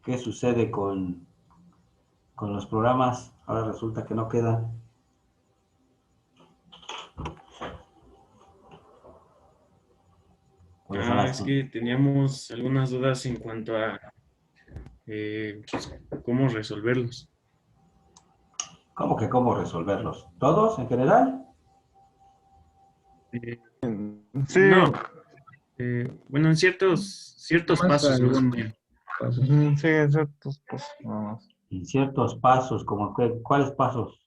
¿Qué sucede con los programas? Ahora resulta que no quedan. ¿Cuáles son las... Es que teníamos algunas dudas en cuanto a pues, cómo resolverlos. ¿Cómo que cómo resolverlos? ¿Todos en general? Eh, Sí, no, bueno, en ciertos nomás pasos más algunos bien. pasos. Sí, exacto, pues nada más. En ciertos pasos, como que, ¿cuáles pasos?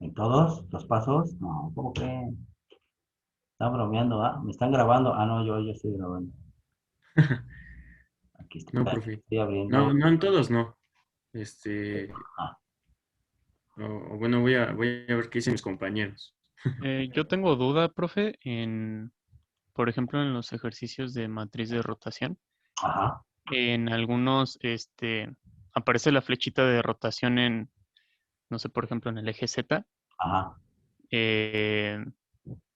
¿En todos los pasos? No, ¿cómo que? Están bromeando, ¿ah? ¿Me están grabando? Ah, no, yo estoy grabando. Aquí No, está, profe. estoy No, abriendo. no en todos, no. Este, Ah, o bueno, voy a ver qué dicen mis compañeros. Yo tengo duda, profe, por ejemplo, en los ejercicios de matriz de rotación. ajá, En algunos, aparece la flechita de rotación no sé, por ejemplo, en el eje Z, ajá. eh,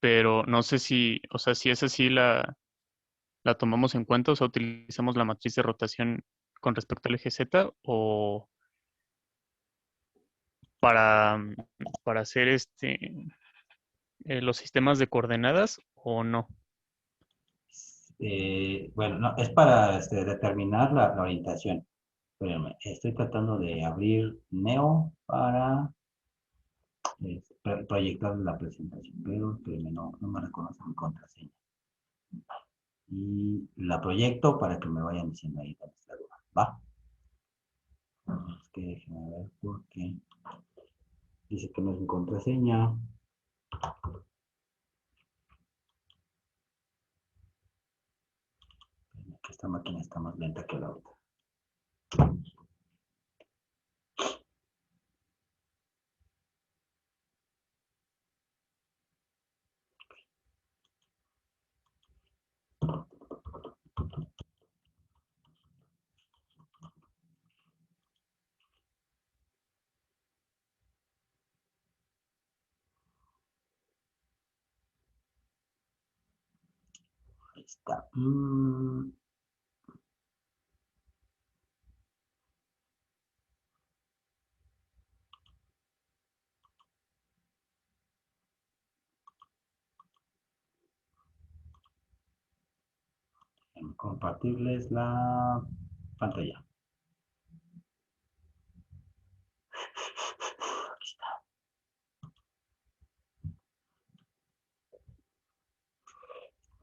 pero no sé si, o sea, si esa sí la tomamos en cuenta, o sea, utilizamos la matriz de rotación con respecto al eje Z o para, para hacer los sistemas de coordenadas o no. Bueno, no, es para determinar la orientación. Espérame, estoy tratando de abrir Neo para proyectar la presentación, pero espérame, no me reconoce mi contraseña. Y la proyecto para que me vayan diciendo ahí dónde está la duda. ¿Va? Es que déjenme ver por qué. Dice que no es mi contraseña. Que esta máquina está más lenta que la otra. Ahí está. Compartirles la pantalla. Aquí está.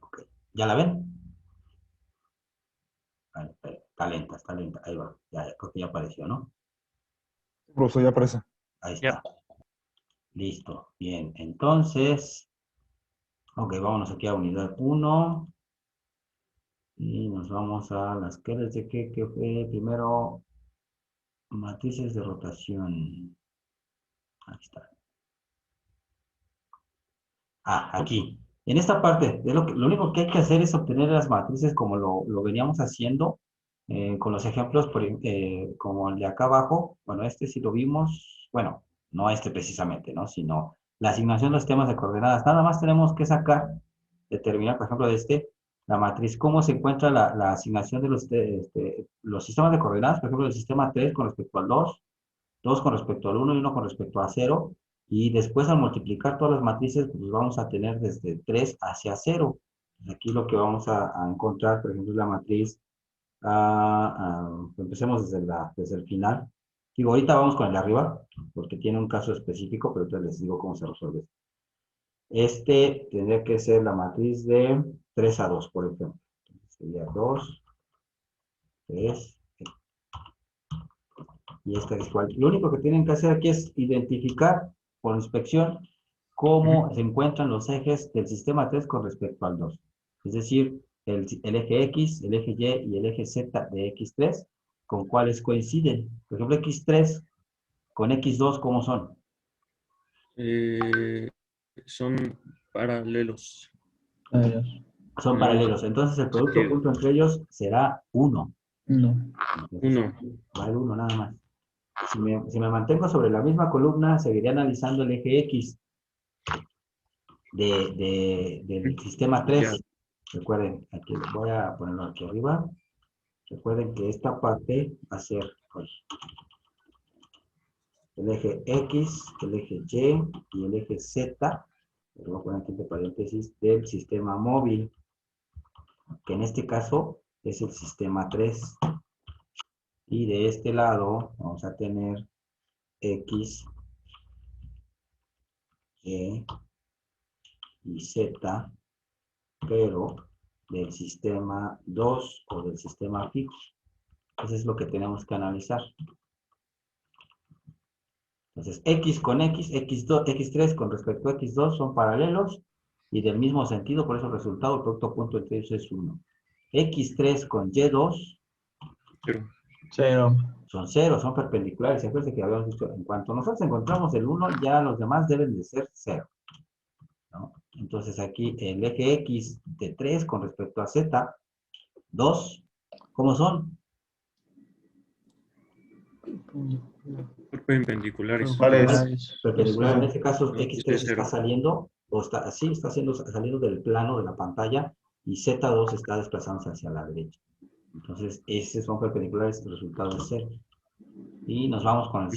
Okay. ¿Ya la ven? Vale, está lenta, está lenta. Ahí va. Ya, creo que ya apareció, ¿no? Profesor, ya aparece. Ahí Ya. está. Listo. Bien. Entonces, ok, vámonos aquí a unidad 1. Y nos vamos a las que les de que fue primero matrices de rotación. Aquí está. Ah, aquí. En esta parte, lo único que hay que hacer es obtener las matrices como lo veníamos haciendo con los ejemplos como el de acá abajo. Bueno, este sí lo vimos. Bueno, no este precisamente, ¿no? Sino la asignación de los temas de coordenadas. Nada más tenemos que sacar, determinar, por ejemplo, de la matriz, cómo se encuentra la asignación de los sistemas de coordenadas. Por ejemplo, el sistema 3 con respecto al 2, 2 con respecto al 1 y 1 con respecto a 0. Y después al multiplicar todas las matrices, pues vamos a tener desde 3 hacia 0. Aquí lo que vamos a encontrar, por ejemplo, es la matriz, empecemos desde el final. Digo, ahorita vamos con el de arriba, porque tiene un caso específico, pero entonces les digo cómo se resuelve. Este tendría que ser la matriz de 3 a 2, por ejemplo. Sería 2, 3, y esta es igual. Lo único que tienen que hacer aquí es identificar por inspección cómo se encuentran los ejes del sistema 3 con respecto al 2. Es decir, el eje X, el eje Y y el eje Z de X3, con cuáles coinciden. Por ejemplo, X3 con X2, ¿cómo son? Eh, Son paralelos. Adiós. Son Eh, paralelos. Entonces, el producto sí, oculto entre ellos será 1. No. Entonces, uno. aquí va el 1 nada más. Si me mantengo sobre la misma columna, seguiré analizando el eje X del sistema 3. Recuerden, aquí voy a ponerlo aquí arriba. Recuerden que esta parte va a ser el eje X, el eje Y y el eje Z, lo voy a poner aquí entre paréntesis, del sistema móvil, que en este caso es el sistema 3. Y de este lado vamos a tener X, Y y Z, pero del sistema 2 o del sistema fijo. Eso es lo que tenemos que analizar. Entonces, X con X, X2, X3 con respecto a X2 son paralelos y del mismo sentido, por eso el resultado, el producto punto entre ellos es 1. X3 con Y2 0. son 0, son perpendiculares. Se acuerdan que habíamos dicho, en cuanto nosotros encontramos el 1, ya los demás deben de ser 0. ¿No? Entonces aquí el eje X de 3 con respecto a Z, 2, ¿cómo son? Perpendiculares. Perpendicular, en este caso No, X3 está cero. saliendo, o está así, está saliendo del plano de la pantalla y Z2 está desplazándose hacia la derecha. Entonces, esos son perpendiculares, el resultado es 0. Y nos vamos con el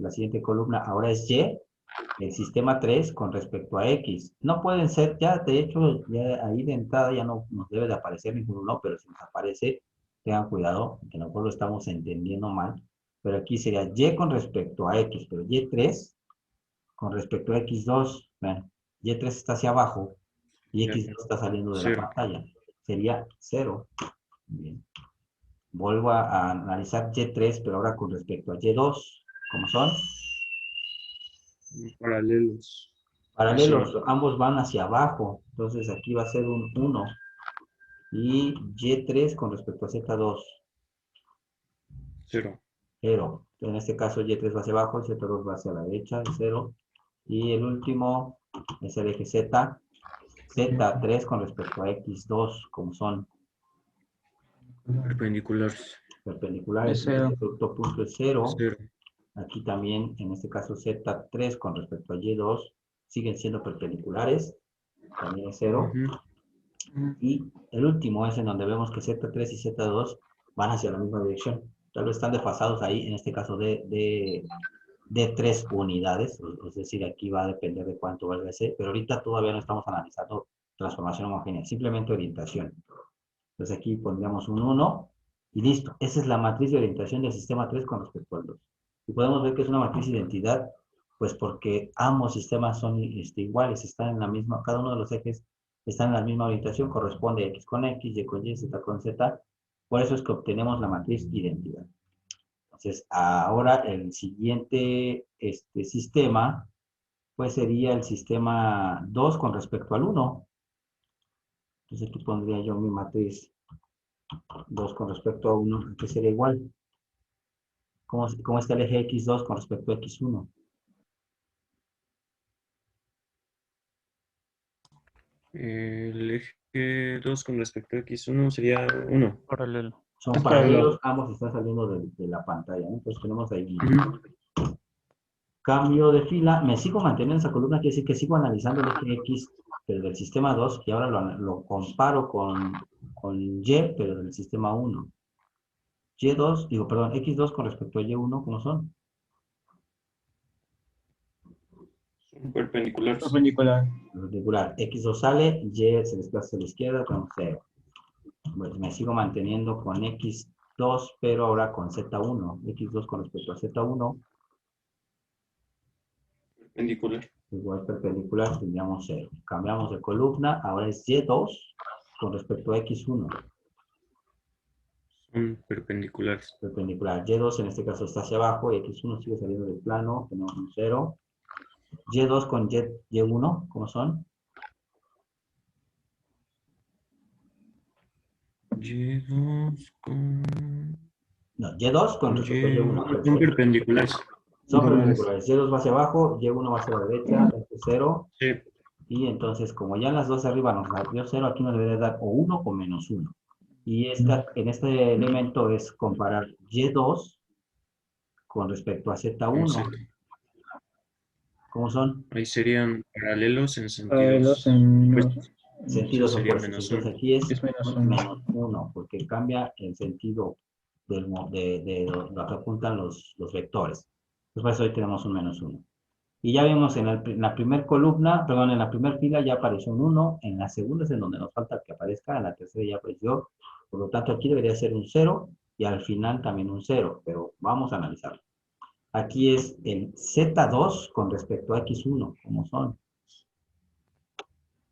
la siguiente columna. Ahora es Y, el sistema 3 con respecto a X. No pueden ser, ya de hecho, ya ahí de entrada ya no nos debe de aparecer ninguno, pero si nos aparece, tengan cuidado, que a lo mejor lo estamos entendiendo mal. Pero aquí sería Y con respecto a X, pero Y3 con respecto a X2. Bueno, Y3 está hacia abajo y X2 está saliendo de la pantalla. Sería 0. Bien. Vuelvo a analizar Y3, pero ahora con respecto a Y2. ¿Cómo son? Paralelos. Paralelos, ambos van hacia abajo. Entonces aquí va a ser un 1. Y Y3 con respecto a Z2. 0. 0. En este caso Y3 va hacia abajo, Z2 va hacia la derecha, 0. Y el último es el eje Z. Z3 con respecto a X2, como son Perpendiculares. perpendiculares. Es 0. Este producto punto es 0. 0. Aquí también, en este caso Z3 con respecto a Y2, siguen siendo perpendiculares. También es 0. Y el último es en donde vemos que Z3 y Z2 van hacia la misma dirección. Tal vez están desfasados ahí, en este caso de 3 unidades, es decir, aquí va a depender de cuánto valga ese, pero ahorita todavía no estamos analizando transformación homogénea, simplemente orientación. Entonces aquí pondríamos un 1 y listo. Esa es la matriz de orientación del sistema 3 con respecto al 2. Y podemos ver que es una matriz de identidad, pues porque ambos sistemas son iguales, están en la misma, cada uno de los ejes están en la misma orientación, corresponde X con X, Y con Y, Z con Z. Por eso es que obtenemos la matriz identidad. Entonces, ahora el siguiente sistema, pues sería el sistema 2 con respecto al 1. Entonces aquí pondría yo mi matriz 2 con respecto a 1, que sería igual. ¿Cómo está el eje X2 con respecto a X1? El eje 2 con respecto a X1 sería 1. Paralelo. Son paralelos, ambos están saliendo de la pantalla, ¿no? Entonces tenemos ahí cambio de fila, me sigo manteniendo esa columna, quiere decir que sigo analizando el eje X, pero del sistema 2, y ahora lo comparo con Y, pero del sistema 1. Y2, digo, perdón, X2 con respecto a Y1, ¿cómo son? Son perpendiculares. Perpendicular. X2 sale, Y se desplaza a la izquierda, con 0. Bueno, me sigo manteniendo con X2, pero ahora con Z1. X2 con respecto a Z1. Perpendicular. Igual perpendicular, tendríamos 0. Cambiamos de columna, ahora es Y2 con respecto a X1. Son perpendiculares. Perpendicular. Y2 en este caso está hacia abajo y X1 sigue saliendo del plano, tenemos un 0. Y2 con Y1, ¿cómo son? Y2 con... No, Y2 con respecto a Y1. Son perpendiculares. Son perpendiculares. Y2 va hacia abajo, Y1 va hacia la derecha, este es 0. Sí. Y entonces, como ya en las dos de arriba nos dio 0, aquí nos debería dar o 1 o menos 1. Y en este elemento es comparar Y2 con respecto a con Z1. Z. ¿Cómo son? Ahí serían paralelos en Paralelos sentidos en opuestos. Sentidos Sería opuestos. menos Entonces 1. aquí es es menos 1. menos 1, porque cambia el sentido de lo que apuntan los vectores. Entonces hoy tenemos un menos 1. Y ya vimos en la primera columna, perdón, en la primera fila ya apareció un 1, en la segunda es en donde nos falta que aparezca, en la tercera ya apareció, por lo tanto aquí debería ser un 0 y al final también un 0, pero vamos a analizarlo. Aquí es el Z2 con respecto a X1, ¿cómo son?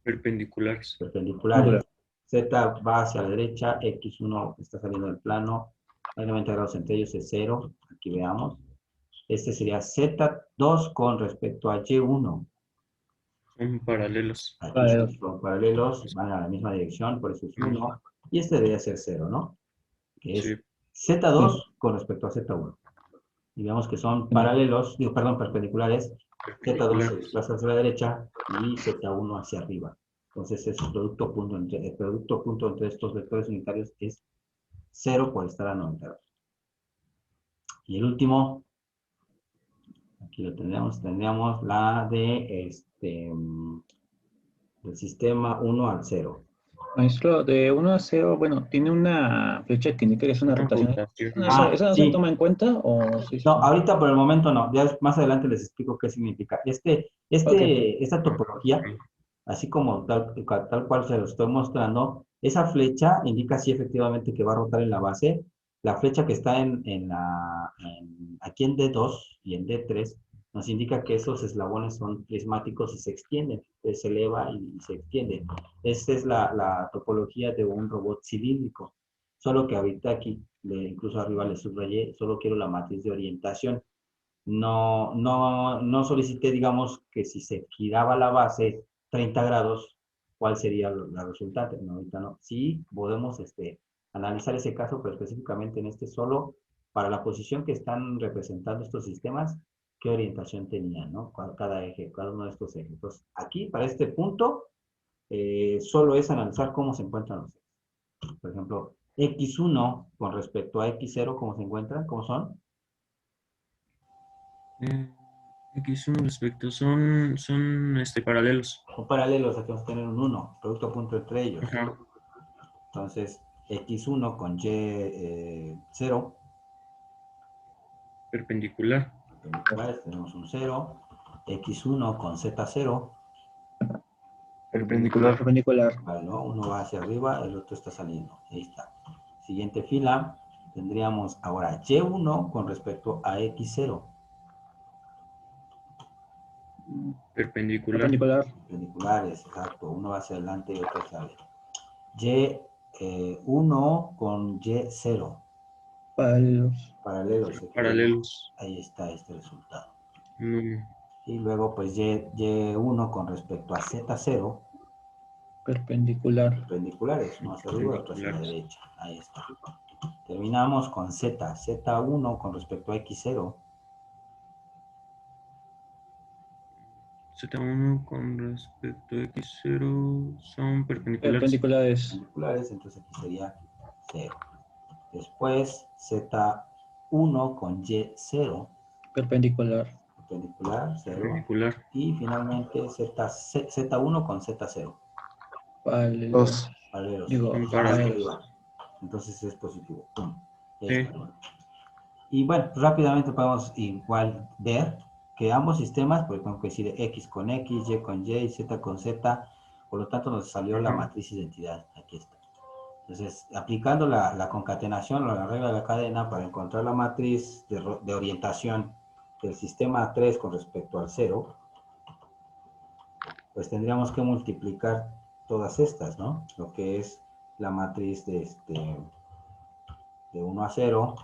Perpendiculares. Perpendiculares. Z va hacia la derecha, X1 está saliendo del plano, hay 90 grados entre ellos, es 0, aquí veamos. Este sería Z2 con respecto a Y1. Son paralelos. Aquí son paralelos, van a la misma dirección, por eso es 1. Y este debería ser 0, ¿no? Que es Sí. Z2 con respecto a Z1. Y vemos que son paralelos, perdón, perpendiculares. Z2 se desplaza hacia la derecha y Z1 hacia arriba. Entonces el producto punto entre estos vectores unitarios es 0 por estar a 90 grados. Y el último, aquí lo tendríamos la de del sistema 1 al 0. Maestro, de 1 a 0, bueno, tiene una flecha que indica que es una rotación. ¿Esa no se toma en cuenta? ¿O sí? No, ahorita por el momento no. Ya más adelante les explico qué significa. Esta topología, así como tal cual se lo estoy mostrando, esa flecha indica sí efectivamente que va a rotar en la base. La flecha que está aquí en D2 y en D3 nos indica que esos eslabones son prismáticos y se extienden. Se eleva y se extiende. Esta es la topología de un robot cilíndrico. Solo que ahorita aquí, incluso arriba le subrayé, solo quiero la matriz de orientación. No solicité, digamos, que si se giraba la base 30 grados, ¿cuál sería la resultante? No, ahorita no. Sí, podemos analizar ese caso, pero específicamente en este solo, para la posición que están representando estos sistemas, qué orientación tenían, ¿no? Cada eje, cada uno de estos ejes. Entonces, aquí, para este punto, solo es analizar cómo se encuentran los ejes. Por ejemplo, X1 con respecto a X0, ¿cómo se encuentran? ¿Cómo son? X1 respecto, son paralelos. Son paralelos, aquí vamos a tener un 1, producto a punto entre ellos. Ajá. Entonces, X1 con Y0. Perpendicular. Perpendiculares, tenemos un 0. X1 con Z0. Perpendicular. Vale, ¿no? Uno va hacia arriba, el otro está saliendo. Ahí está. Siguiente fila, tendríamos ahora Y1 con respecto a X0. Perpendiculares, exacto. Uno va hacia adelante y otro sale. Y1 con Y0. Paralelos. Ahí está este resultado. Y luego, pues, Y1 con respecto a Z0. Perpendiculares, uno hacia arriba y otro hacia la derecha. Ahí está. Terminamos con Z1 con respecto a X0. Z1 con respecto a X0 son perpendiculares. Entonces aquí sería 0. Después Z1 con Y0. Perpendicular, 0. Y finalmente Z1 con Z0. Paralelos. Entonces es positivo. Sí. Y bueno, rápidamente podemos igual ver que ambos sistemas, pues podemos decir X con X, Y con Y, Z con Z, por lo tanto nos salió la matriz identidad. Aquí está. Entonces, aplicando la concatenación o la regla de la cadena para encontrar la matriz de orientación del sistema 3 con respecto al 0, pues tendríamos que multiplicar todas estas, ¿no? Lo que es la matriz de 1 a 0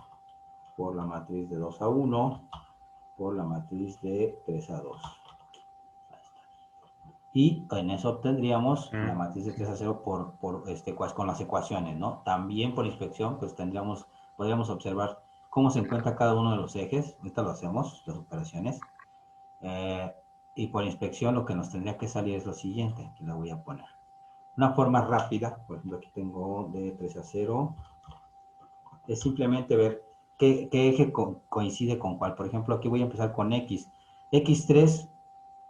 por la matriz de 2 a 1 por la matriz de 3 a 2. Y en eso obtendríamos la matriz de 3 a 0 con las ecuaciones, ¿no? También por inspección, pues podríamos observar cómo se encuentra cada uno de los ejes. Ahorita lo hacemos, las operaciones. Y por inspección lo que nos tendría que salir es lo siguiente, aquí lo voy a poner. Una forma rápida, por ejemplo aquí tengo de 3 a 0, es simplemente ver ¿qué eje coincide con cuál? Por ejemplo, aquí voy a empezar con X. X3,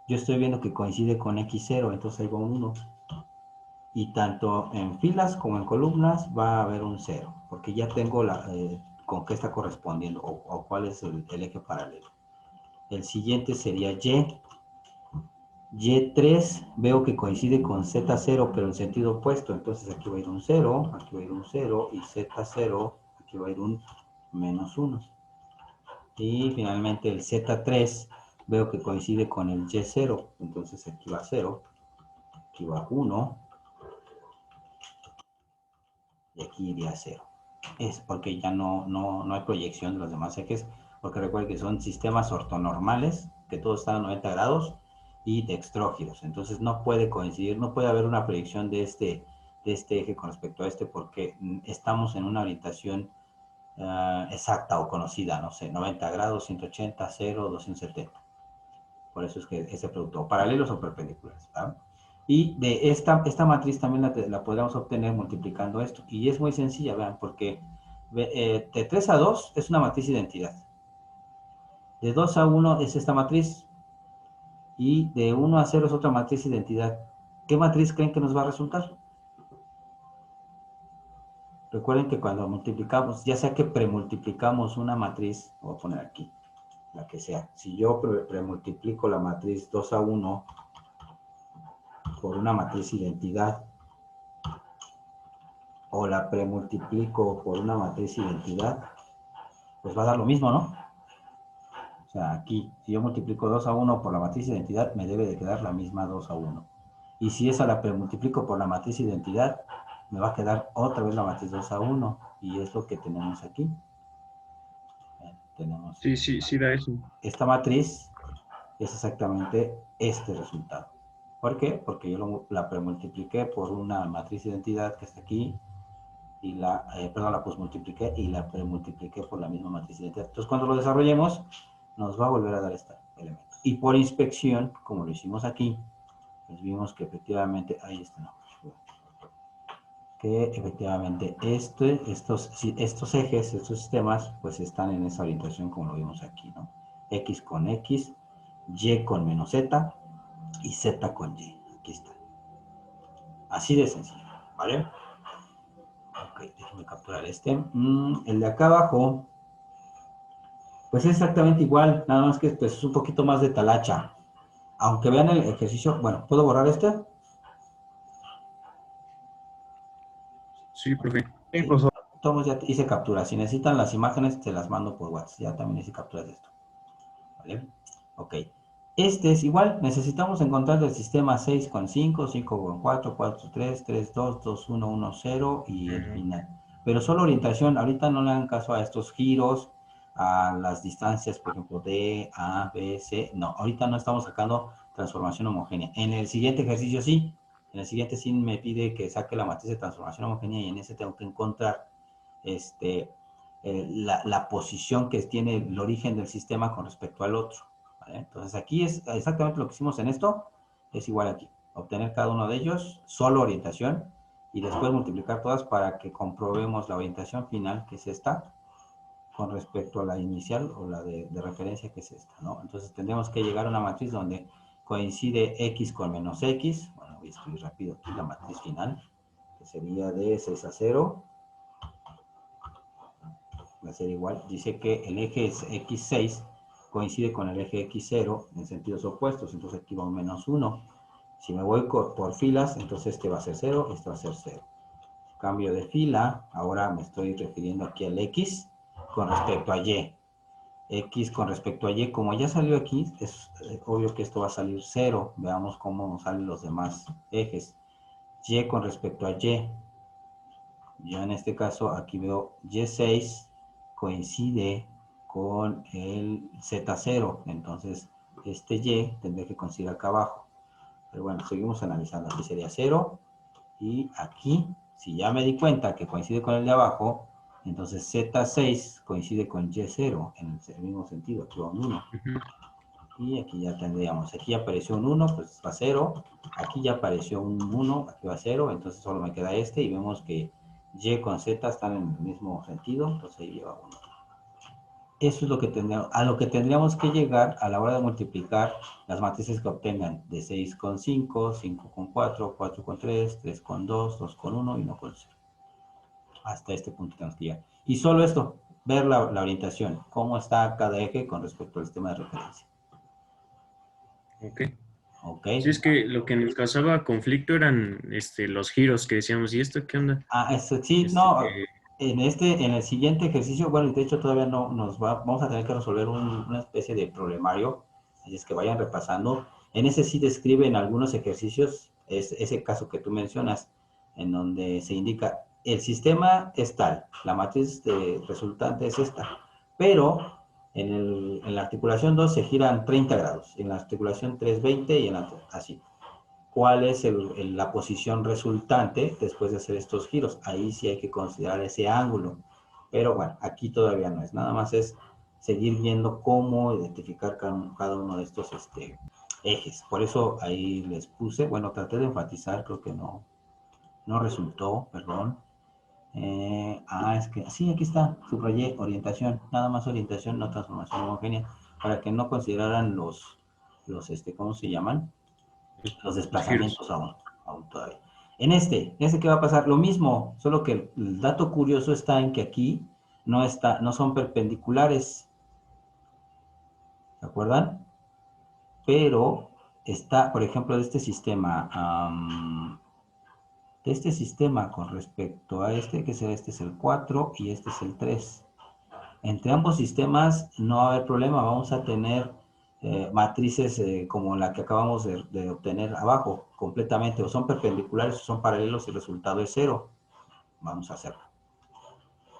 yo estoy viendo que coincide con X0, entonces ahí va un 1. Y tanto en filas como en columnas va a haber un 0, porque ya tengo con qué está correspondiendo o cuál es el eje paralelo. El siguiente sería Y. Y3 veo que coincide con Z0, pero en sentido opuesto. Entonces aquí va a ir un 0, aquí va a ir un 0, y Z0, aquí va a ir un -1. Y finalmente el Z3 veo que coincide con el Y0. Entonces aquí va 0, aquí va 1, y aquí iría 0. Es porque ya no hay proyección de los demás ejes, porque recuerden que son sistemas ortonormales, que todos están a 90 grados, y dextrógiros. Entonces no puede coincidir, no puede haber una proyección de este eje con respecto a este, porque estamos en una orientación exacta o conocida, no sé, 90 grados, 180, 0, 270. Por eso es que ese producto, paralelos o perpendiculares, ¿verdad? Y de esta matriz también la podríamos obtener multiplicando esto. Y es muy sencilla, vean, porque de 3 a 2 es una matriz identidad. De 2 a 1 es esta matriz. Y de 1 a 0 es otra matriz identidad. ¿Qué matriz creen que nos va a resultar? Recuerden que cuando multiplicamos, ya sea que premultiplicamos una matriz, voy a poner aquí, la que sea. Si yo premultiplico la matriz 2 a 1 por una matriz identidad, o la premultiplico por una matriz identidad, pues va a dar lo mismo, ¿no? O sea, aquí, si yo multiplico 2 a 1 por la matriz identidad, me debe de quedar la misma 2 a 1. Y si esa la premultiplico por la matriz identidad, me va a quedar otra vez la matriz 2 a 1. Y es lo que tenemos aquí. Tenemos Sí, da eso. Esta matriz es exactamente este resultado. ¿Por qué? Porque yo la premultipliqué por una matriz identidad que está aquí, y la posmultipliqué y la premultipliqué por la misma matriz identidad. Entonces, cuando lo desarrollemos, nos va a volver a dar este elemento. Y por inspección, como lo hicimos aquí, pues vimos que efectivamente, ahí está, no, que efectivamente estos ejes, estos sistemas, pues están en esa orientación como lo vimos aquí, ¿no? X con X, Y con menos Z y Z con Y. Aquí está. Así de sencillo, ¿vale? Ok, déjenme capturar este. El de acá abajo, pues es exactamente igual, nada más que pues, es un poquito más de talacha. Aunque vean el ejercicio, bueno, ¿puedo borrar este? Sí, profe. Sí, todos ya hice capturas. Si necesitan las imágenes, te las mando por WhatsApp. Ya también hice capturas de esto. ¿Vale? Ok. Este es igual. Necesitamos encontrar el sistema 6 con 5, 5 con 4, 4, 3, 3, 2, 2, 1, 1, 0 y el final. Pero solo orientación. Ahorita no le hagan caso a estos giros, a las distancias, por ejemplo, D, A, B, C. No, ahorita no estamos sacando transformación homogénea. En el siguiente ejercicio sí. En el siguiente sí me pide que saque la matriz de transformación homogénea y en ese tengo que encontrar la posición que tiene el origen del sistema con respecto al otro. ¿Vale? Entonces aquí es exactamente lo que hicimos en esto, es igual aquí. Obtener cada uno de ellos, solo orientación, y después multiplicar todas para que comprobemos la orientación final, que es esta, con respecto a la inicial o la de referencia, que es esta, ¿no? Entonces tendremos que llegar a una matriz donde coincide X con menos X. Bueno, voy a escribir rápido aquí la matriz final, que sería de 6 a 0. Va a ser igual. Dice que el eje es X6 coincide con el eje X0 en sentidos opuestos. Entonces aquí va un menos 1. Si me voy por filas, entonces este va a ser 0, este va a ser 0. Cambio de fila. Ahora me estoy refiriendo aquí al X con respecto a Y. X con respecto a Y, como ya salió aquí, es obvio que esto va a salir 0. Veamos cómo salen los demás ejes. Y con respecto a Y. Yo en este caso aquí veo Y6 coincide con el Z0, entonces este Y tendré que coincidir acá abajo. Pero bueno, seguimos analizando. Aquí sería 0 y aquí, si ya me di cuenta que coincide con el de abajo, entonces Z6 coincide con Y0 en el mismo sentido, aquí va un 1. Y aquí ya tendríamos, aquí ya apareció un 1, pues va 0. Aquí ya apareció un 1, aquí va 0, entonces solo me queda este y vemos que Y con Z están en el mismo sentido, entonces ahí lleva 1. Eso es lo que a lo que tendríamos que llegar a la hora de multiplicar las matrices que obtengan de 6,5, 5,4, 4,3, 3,2, 2,1 y 1,0. Hasta este punto tenemos que llegar. Y solo esto, ver la orientación, cómo está cada eje con respecto al sistema de referencia. Ok. Ok. Sí, es que lo que nos causaba conflicto eran los giros que decíamos, ¿y esto qué onda? Sí, no, Que- en el siguiente ejercicio, bueno, de hecho todavía no vamos a tener que resolver una especie de problemario, así es que vayan repasando. En ese sí describen algunos ejercicios, es ese caso que tú mencionas, en donde se indica, el sistema es tal, la matriz resultante es esta, pero en la articulación 2 se giran 30 grados, en la articulación 3 20 y así. ¿Cuál es la posición resultante después de hacer estos giros? Ahí sí hay que considerar ese ángulo. Pero bueno, aquí todavía no es. Nada más es seguir viendo cómo identificar cada uno de estos ejes. Por eso ahí les puse, bueno, traté de enfatizar, creo que no resultó, perdón. Es que, sí, aquí está, subrayé orientación, nada más orientación, no transformación homogénea, para que no consideraran ¿cómo se llaman? Los los giros. desplazamientos aún todavía. En este, ¿qué va a pasar? Lo mismo, solo que el dato curioso está en que aquí no son perpendiculares, ¿se acuerdan? Pero está, por ejemplo, de este sistema con respecto a que será este es el 4 y este es el 3. Entre ambos sistemas no va a haber problema, vamos a tener matrices como la que acabamos de obtener abajo, completamente, o son perpendiculares o son paralelos y el resultado es 0. Vamos a hacerlo.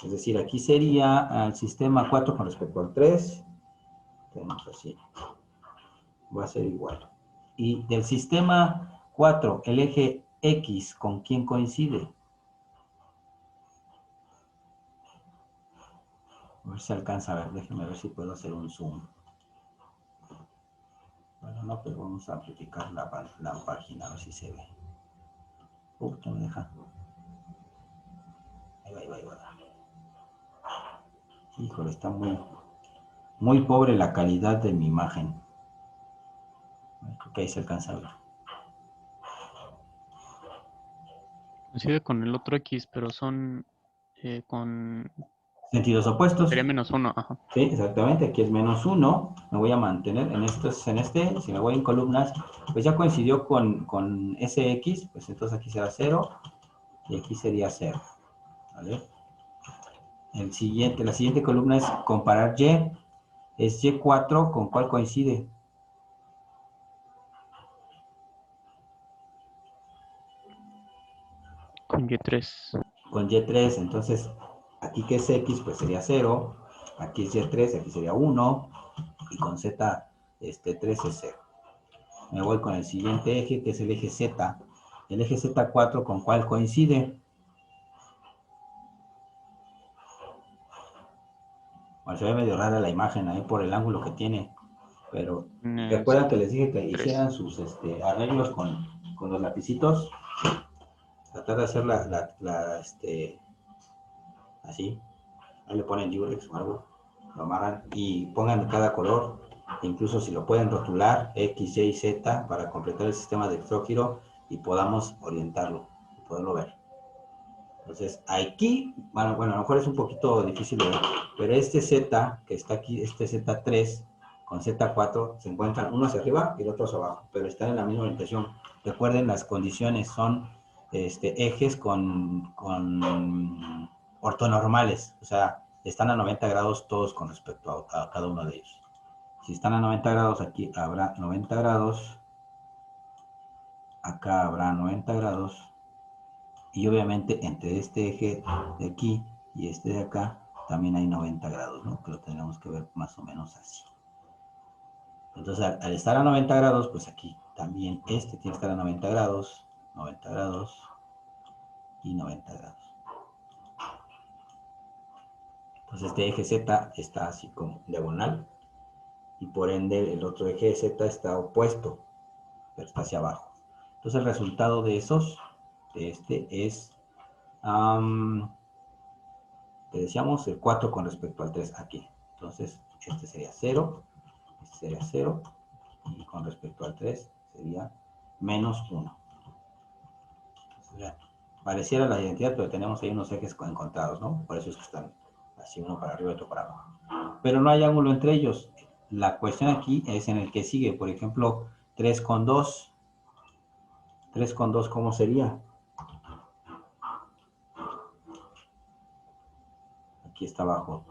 Es decir, aquí sería el sistema 4 con respecto al 3. Tenemos así. Va a ser igual. Y del sistema 4, el eje X, ¿con quién coincide? A ver si alcanza a ver, déjenme ver si puedo hacer un zoom. Bueno, no, pero vamos a amplificar la página, a ver si se ve. No me deja. Ahí va. Híjole, está muy pobre la calidad de mi imagen. Creo que ahí se alcanza a ver. Coincide con el otro X, pero son con... Sentidos opuestos. Sería -1, ajá. Sí, exactamente. Aquí es -1. Me voy a mantener en si me voy en columnas, pues ya coincidió con ese X, pues entonces aquí será 0 y aquí sería 0. ¿Vale? La siguiente columna es comparar Y. Es Y4, ¿con cuál coincide? Con Y3. Con Y3, entonces aquí que es X, pues sería 0, aquí es Y3, aquí sería 1, y con Z 3 es 0. Me voy con el siguiente eje, que es el eje Z. El eje Z4, ¿con cuál coincide? Bueno, se ve medio rara la imagen ahí por el ángulo que tiene, pero recuerdan que les dije que hicieran sus arreglos con los lapicitos, tratar de hacer así, ahí le ponen Durex o algo, lo amarran y pongan cada color, incluso si lo pueden rotular, X, Y, Z, para completar el sistema de electrogiro y podamos orientarlo, poderlo ver. Entonces, aquí, bueno, a lo mejor es un poquito difícil de ver, pero este Z que está aquí, este Z3 con Z4, se encuentran uno hacia arriba y el otro hacia abajo, pero están en la misma orientación. Recuerden, las condiciones son ejes con ortonormales, o sea, están a 90 grados todos con respecto a cada uno de ellos. Si están a 90 grados, aquí habrá 90 grados, acá habrá 90 grados, y obviamente entre este eje de aquí y este de acá también hay 90 grados, ¿no? Que lo tenemos que ver más o menos así. Entonces, al estar a 90 grados, pues aquí también tiene que estar a 90 grados, 90 grados y 90 grados. Entonces, este eje Z está así como diagonal y por ende el otro eje Z está opuesto, pero está hacia abajo. Entonces, el resultado de es que decíamos el 4 con respecto al 3 aquí. Entonces, este sería 0, este sería 0, y con respecto al 3 sería menos 1. Entonces, ya, pareciera la identidad, pero tenemos ahí unos ejes encontrados, ¿no? Por eso es que están así, uno para arriba y otro para abajo. Pero no hay ángulo entre ellos. La cuestión aquí es en el que sigue. Por ejemplo, 3 con 2. 3 con 2, ¿cómo sería? Aquí está abajo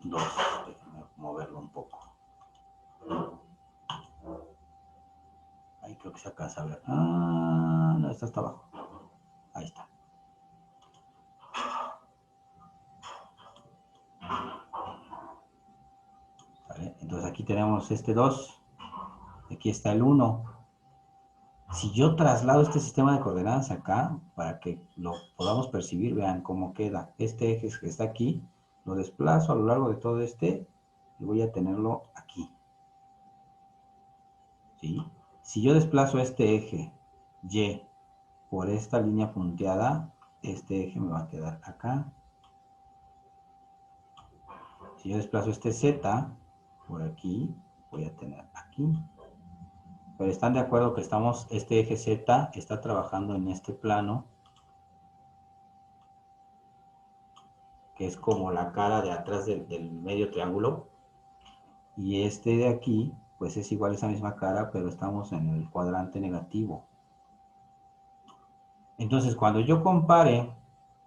2. Déjenme moverlo un poco. Ahí creo que se alcanza a ver. Ah, no, está hasta abajo. Ahí está. ¿Vale? Entonces aquí tenemos este 2. Aquí está el 1. Si yo traslado este sistema de coordenadas acá, para que lo podamos percibir, vean cómo queda. Este eje que está aquí, lo desplazo a lo largo de todo este y voy a tenerlo aquí. ¿Sí? Si yo desplazo este eje Y por esta línea punteada, este eje me va a quedar acá. Si yo desplazo este Z por aquí, voy a tener aquí. Pero están de acuerdo que este eje Z está trabajando en este plano, que es como la cara de atrás del medio triángulo. Y este de aquí, pues es igual a esa misma cara, pero estamos en el cuadrante negativo. Entonces, cuando yo compare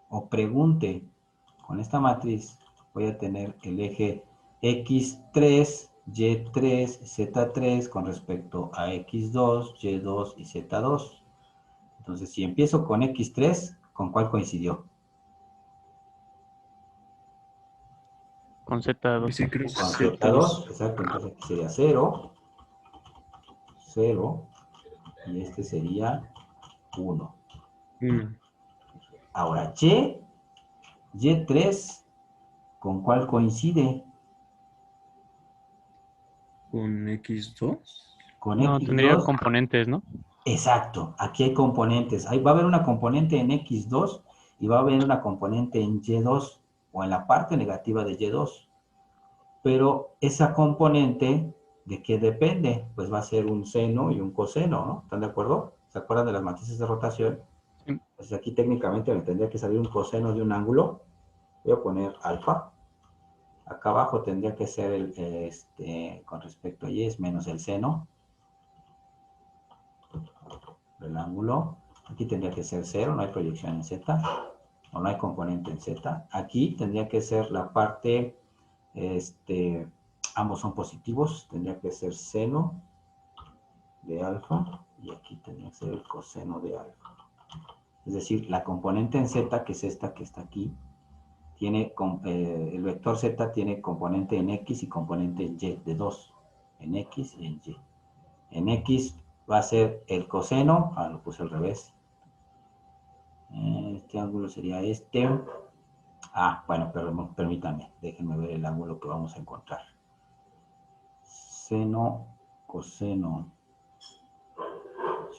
o pregunte con esta matriz, voy a tener el eje X3, Y3, Z3 con respecto a X2, Y2 y Z2. Entonces, si empiezo con X3, ¿con cuál coincidió? Con Z2. Sí, creo que Con es Z2, exacto. Entonces aquí sería 0, 0, y este sería 1. 1. Ahora, Y3, ¿con cuál coincide? Con X2. Con No, tendría X2. componentes, ¿no? Exacto, aquí hay componentes. Ahí va a haber una componente en X2 y va a haber una componente en Y2 o en la parte negativa de Y2. Pero esa componente, ¿de qué depende? Pues va a ser un seno y un coseno, ¿no? ¿Están de acuerdo? ¿Se acuerdan de las matrices de rotación? Sí. Pues aquí técnicamente me tendría que salir un coseno de un ángulo. Voy a poner alfa. Acá abajo tendría que ser con respecto a Y es menos el seno del ángulo. Aquí tendría que ser 0, no hay proyección en Z, o no hay componente en Z. Aquí tendría que ser la parte, ambos son positivos, tendría que ser seno de alfa, y aquí tendría que ser el coseno de alfa. Es decir, la componente en Z, que es esta que está aquí, el vector Z tiene componente en X y componente en Y, de 2, en X y en Y. En X va a ser el coseno, lo puse al revés. Este ángulo sería este. Bueno, pero permítanme, déjenme ver el ángulo que vamos a encontrar. Seno, coseno.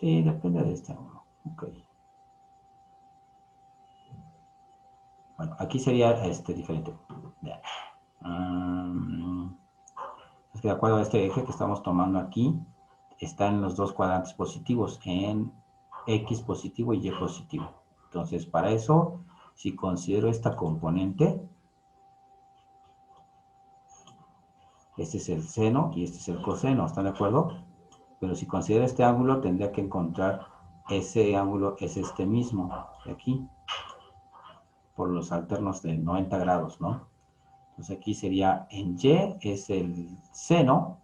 Sí, depende de este ángulo. Ok. Bueno, aquí sería diferente. Vean. Es que de acuerdo a este eje que estamos tomando aquí, está en los dos cuadrantes positivos, en X positivo y Y positivo. Entonces, para eso, si considero esta componente, este es el seno y este es el coseno, ¿están de acuerdo? Pero si considero este ángulo, tendría que encontrar ese ángulo, es este mismo, de aquí, por los alternos de 90 grados, ¿no? Entonces aquí sería en Y es el seno,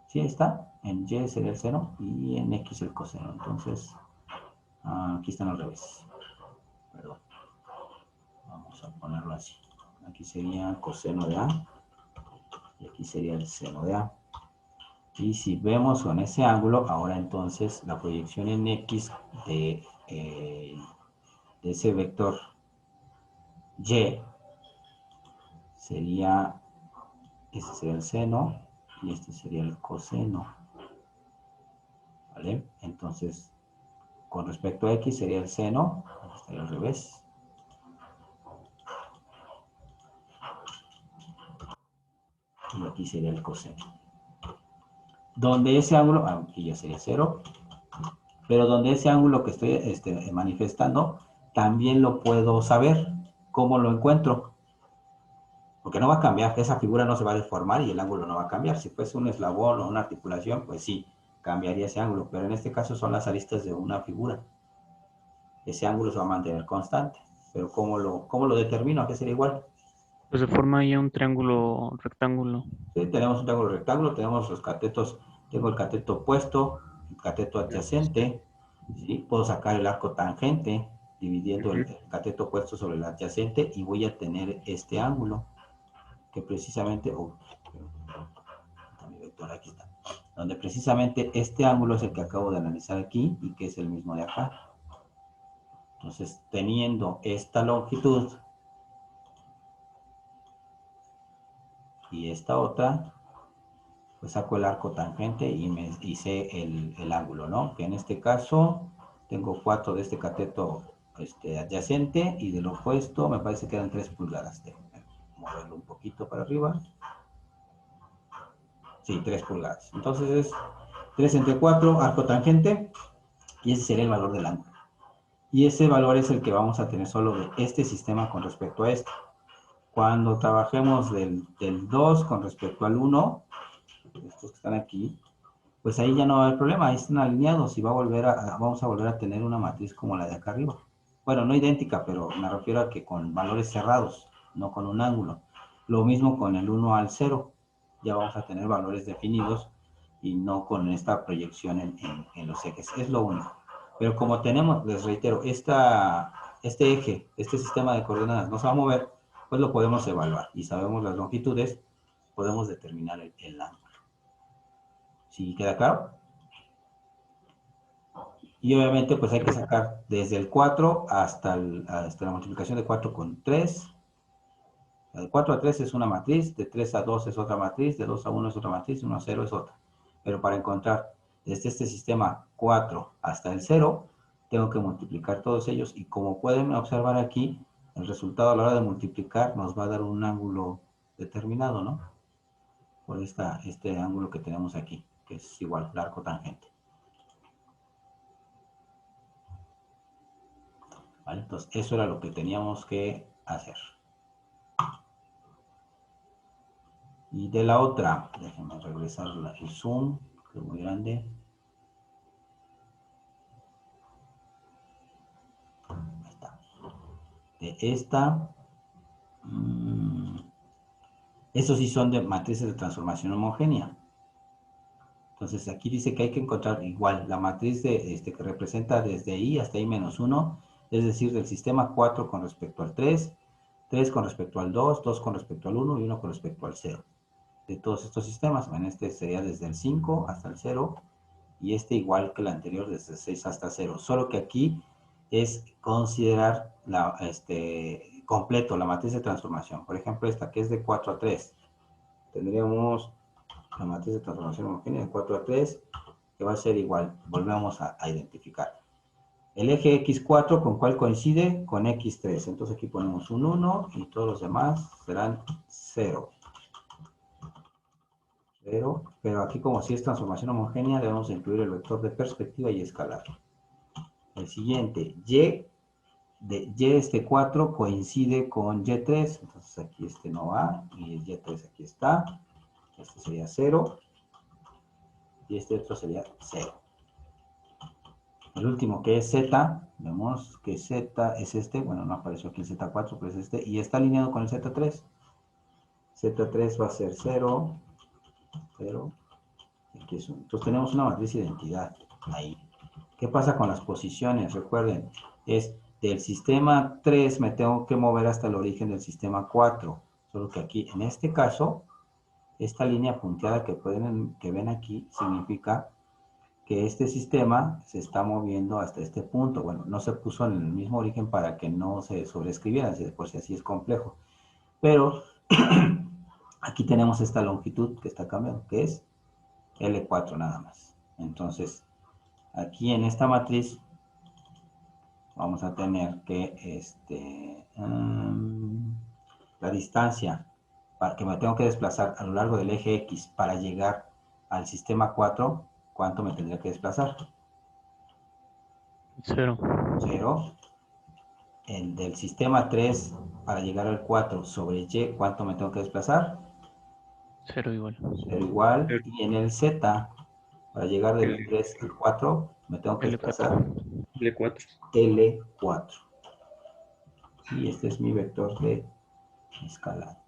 ¿sí está? En Y sería el seno y en X el coseno. Entonces, aquí están al revés. Perdón. Vamos a ponerlo así. Aquí sería coseno de A y aquí sería el seno de A. Y si vemos con ese ángulo, ahora entonces la proyección en X de ese vector Y sería, este sería el seno y este sería el coseno. ¿Vale? Entonces, con respecto a X sería el seno, estaría al revés. aquí sería el coseno. Donde ese ángulo, aquí ya sería 0, pero donde ese ángulo que estoy manifestando, también lo puedo saber. ¿Cómo lo encuentro? Porque no va a cambiar, esa figura no se va a deformar y el ángulo no va a cambiar. Si fuese un eslabón o una articulación, pues sí, cambiaría ese ángulo, pero en este caso son las aristas de una figura. Ese ángulo se va a mantener constante. Pero ¿cómo lo determino? ¿A qué sería igual? Pues se forma ahí un triángulo rectángulo. Sí, tenemos un triángulo rectángulo, tenemos los catetos, tengo el cateto opuesto, el cateto adyacente, ¿sí? Puedo sacar el arco tangente, dividiendo el cateto opuesto sobre el adyacente, y voy a tener este ángulo, que precisamente, mi vector aquí está, donde precisamente este ángulo es el que acabo de analizar aquí, y que es el mismo de acá. Entonces, teniendo esta longitud, y esta otra, pues saco el arco tangente y me hice el ángulo, ¿no? Que en este caso tengo 4 de este cateto adyacente, y del opuesto me parece que eran 3 pulgadas. Déjenme moverlo un poquito para arriba. Sí, 3 pulgadas. Entonces es 3 entre 4, arco tangente, y ese sería el valor del ángulo. Y ese valor es el que vamos a tener solo de este sistema con respecto a este. Cuando trabajemos del 2 con respecto al 1, estos que están aquí, pues ahí ya no va a haber problema, ahí están alineados y vamos a volver a tener una matriz como la de acá arriba. Bueno, no idéntica, pero me refiero a que con valores cerrados, no con un ángulo. Lo mismo con el 1 al 0, ya vamos a tener valores definidos y no con esta proyección en los ejes, es lo único. Pero como tenemos, les reitero, este eje, este sistema de coordenadas no se va a mover, pues lo podemos evaluar y sabemos las longitudes, podemos determinar el ángulo. ¿Sí queda claro? Y obviamente pues hay que sacar desde el 4 hasta la multiplicación de 4 con 3. De 4 a 3 es una matriz, de 3 a 2 es otra matriz, de 2 a 1 es otra matriz, de 1 a 0 es otra. Pero para encontrar desde este sistema 4 hasta el 0, tengo que multiplicar todos ellos, y como pueden observar aquí, el resultado a la hora de multiplicar nos va a dar un ángulo determinado, ¿no? Por este ángulo que tenemos aquí, que es igual al arco tangente. ¿Vale? Entonces, eso era lo que teníamos que hacer. Y de la otra, déjenme regresar el zoom, que es muy grande. Ahí está. De esta, estos sí son de matrices de transformación homogénea. Entonces, aquí dice que hay que encontrar igual la matriz que representa desde I hasta I-1, es decir, del sistema 4 con respecto al 3, 3 con respecto al 2, 2 con respecto al 1 y 1 con respecto al 0. De todos estos sistemas, en este sería desde el 5 hasta el 0, y este igual que el anterior, desde el 6 hasta 0, solo que aquí es considerar completo la matriz de transformación. Por ejemplo, esta que es de 4 a 3, tendríamos la matriz de transformación homogénea de 4 a 3, que va a ser igual, volvemos a identificar. El eje X4, ¿con cuál coincide? Con X3, entonces aquí ponemos un 1, y todos los demás serán 0. Pero aquí, como si es transformación homogénea, debemos incluir el vector de perspectiva y escalar. El siguiente, Y 4 coincide con Y3, entonces aquí no va, y el Y3 aquí está, este sería 0, y este otro sería 0. El último, que es Z, vemos que Z es bueno, no apareció aquí el Z4, pero es y está alineado con el Z3. Z3 va a ser 0, 0, aquí es 1. Entonces tenemos una matriz de identidad ahí. ¿Qué pasa con las posiciones? Recuerden, es del sistema 3 me tengo que mover hasta el origen del sistema 4. Solo que aquí, en este caso, esta línea punteada que ven aquí, significa que este sistema se está moviendo hasta este punto. Bueno, no se puso en el mismo origen para que no se sobreescribiera, por si así es complejo. Pero aquí tenemos esta longitud que está cambiando, que es L4 nada más. Entonces, aquí en esta matriz vamos a tener que la distancia para que me tengo que desplazar a lo largo del eje X para llegar al sistema 4, ¿cuánto me tendría que desplazar? 0. 0. El del sistema 3 para llegar al 4 sobre Y, ¿cuánto me tengo que desplazar? 0 igual. 0 igual. Y en el Z, para llegar del 3 al 4, me tengo que desplazar L4. L4. Y este es mi vector de escalada.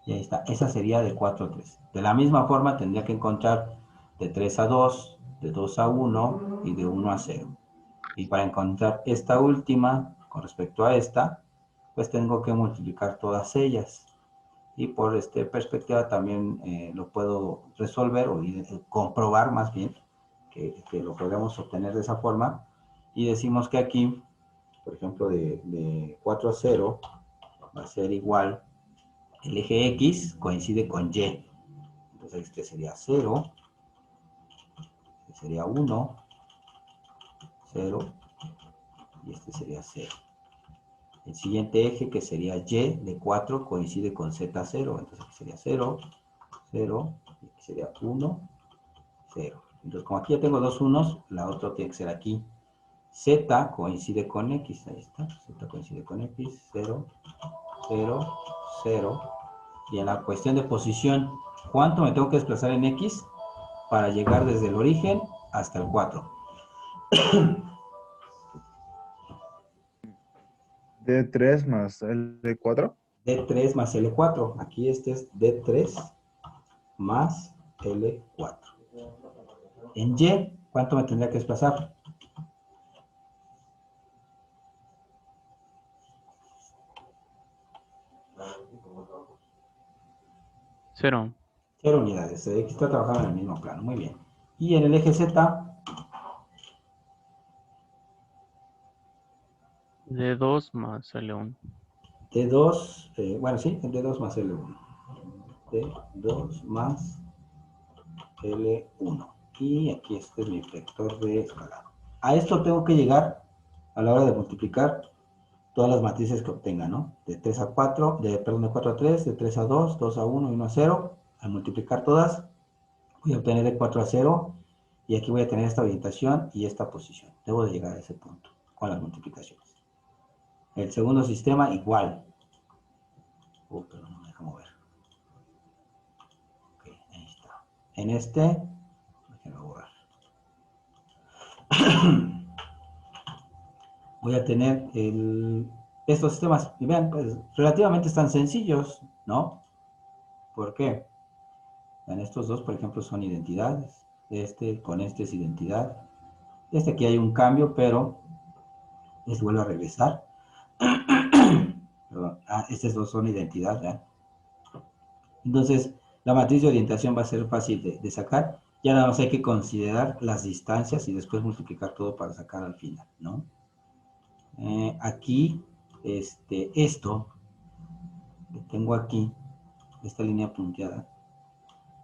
Y ahí está. Esa sería de 4 a 3. De la misma forma tendría que encontrar de 3 a 2, de 2 a 1 y de 1 a 0. Y para encontrar esta última, con respecto a esta, pues tengo que multiplicar todas ellas. Y por esta perspectiva también lo puedo resolver o comprobar más bien que lo podemos obtener de esa forma. Y decimos que aquí, por ejemplo, de 4 a 0 va a ser igual, el eje X coincide con Y. Entonces este sería 0, este sería 1, 0, y este sería 0. El siguiente eje, que sería Y de 4, coincide con Z0. Entonces aquí sería 0, 0, y aquí sería 1, 0. Entonces, como aquí ya tengo dos unos, la otra tiene que ser aquí. Z coincide con X, ahí está. Z coincide con X, 0, 0, 0. Y en la cuestión de posición, ¿cuánto me tengo que desplazar en X para llegar desde el origen hasta el 4? D3 más L4. D3 más L4. Aquí este es D3 más L4. En Y, ¿cuánto me tendría que desplazar? Cero. 0 unidades. Aquí está trabajando en el mismo plano. Muy bien. Y en el eje Z, D2 más L1. D2, bueno, sí, D2 más L1. D2 más L1. Y aquí este es mi vector de escalado. A esto tengo que llegar a la hora de multiplicar todas las matrices que obtenga, ¿no? De 3 a 4, perdón, de 4 a 3, de 3 a 2, 2 a 1 y 1 a 0. Al multiplicar todas, voy a obtener de 4 a 0. Y aquí voy a tener esta orientación y esta posición. Debo de llegar a ese punto con las multiplicaciones. El segundo sistema igual. Pero no me deja mover. Ok, ahí está. En este, déjenme borrar. Voy a tener estos sistemas. Y vean, pues relativamente están sencillos, ¿no? ¿Por qué? En estos dos, por ejemplo, son identidades. Este con este es identidad. Este aquí hay un cambio, pero les vuelvo a regresar. Perdón. Estos dos son identidad, ¿ya? Entonces, la matriz de orientación va a ser fácil de sacar. Ya nada más hay que considerar las distancias y después multiplicar todo para sacar al final, ¿no? Aquí, esto que tengo aquí, esta línea punteada,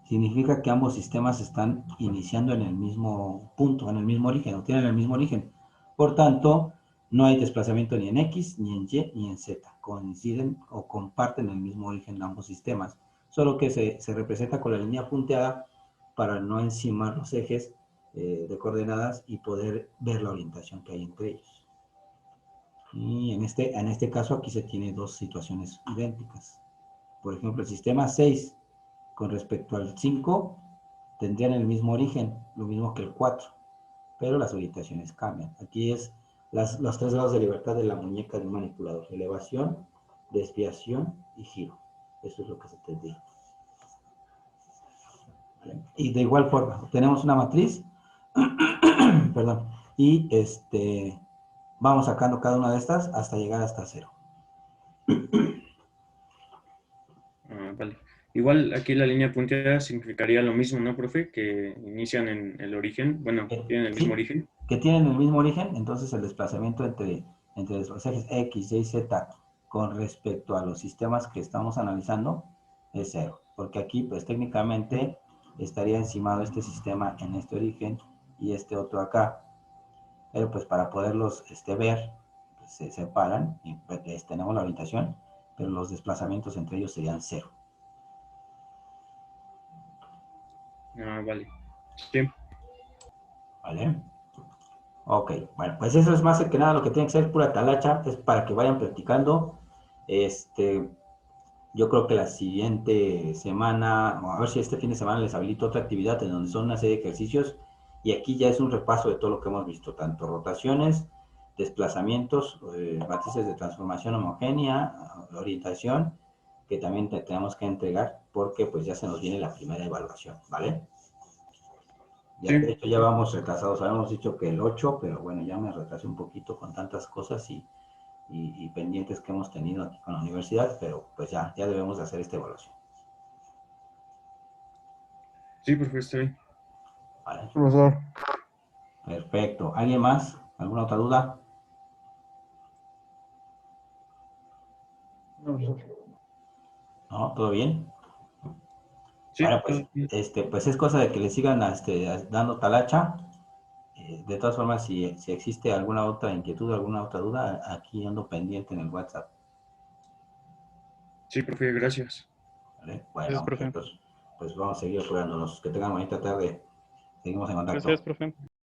significa que ambos sistemas están iniciando en el mismo punto, en el mismo origen, o tienen el mismo origen. Por tanto, no hay desplazamiento ni en X, ni en Y, ni en Z. Coinciden o comparten el mismo origen de ambos sistemas, solo que se representa con la línea punteada para no encimar los ejes de coordenadas y poder ver la orientación que hay entre ellos. Y en este caso aquí se tiene dos situaciones idénticas. Por ejemplo, el sistema 6 con respecto al 5 tendrían el mismo origen, lo mismo que el 4, pero las orientaciones cambian. Aquí es los 3 grados de libertad de la muñeca del manipulador: elevación, desviación y giro. Eso es lo que se tendría. ¿Vale? Y de igual forma, tenemos una matriz, perdón, y vamos sacando cada una de estas hasta llegar hasta 0. Vale. Igual aquí la línea punteada significaría lo mismo, ¿no, profe? Que inician en el origen, bueno, tienen el mismo origen. Que tienen el mismo origen, entonces el desplazamiento entre los ejes X, Y, Z con respecto a los sistemas que estamos analizando es 0, porque aquí pues técnicamente estaría encimado este sistema en este origen y este otro acá, pero pues para poderlos ver, pues, se separan y pues, tenemos la orientación pero los desplazamientos entre ellos serían 0. Ah, vale. Sí. ¿Vale? Ok, bueno, pues eso es más que nada lo que tiene que ser pura talacha, es para que vayan practicando. Yo creo que la siguiente semana, a ver si este fin de semana les habilito otra actividad en donde son una serie de ejercicios y aquí ya es un repaso de todo lo que hemos visto, tanto rotaciones, desplazamientos, matrices de transformación homogénea, orientación, que también tenemos que entregar porque pues ya se nos viene la primera evaluación, ¿vale? Ya, Sí. de hecho, ya vamos retrasados. Habíamos dicho que el 8, pero bueno, ya me retrasé un poquito con tantas cosas y pendientes que hemos tenido aquí con la universidad, pero pues ya debemos de hacer esta evaluación. Sí, profe, está bien. ¿Vale? Profesor. Perfecto. ¿Alguien más? ¿Alguna otra duda? No, profesor. ¿No? ¿Todo bien? Sí, Bueno, todo pues, bien. pues es cosa de que le sigan dando talacha. De todas formas, si existe alguna otra inquietud, alguna otra duda, aquí ando pendiente en el WhatsApp. Sí, profe, gracias. ¿Vale? Gracias, Bueno, profe. pues vamos a seguir apurándonos. Que tengan bonita tarde. Seguimos en Gracias, contacto. profe.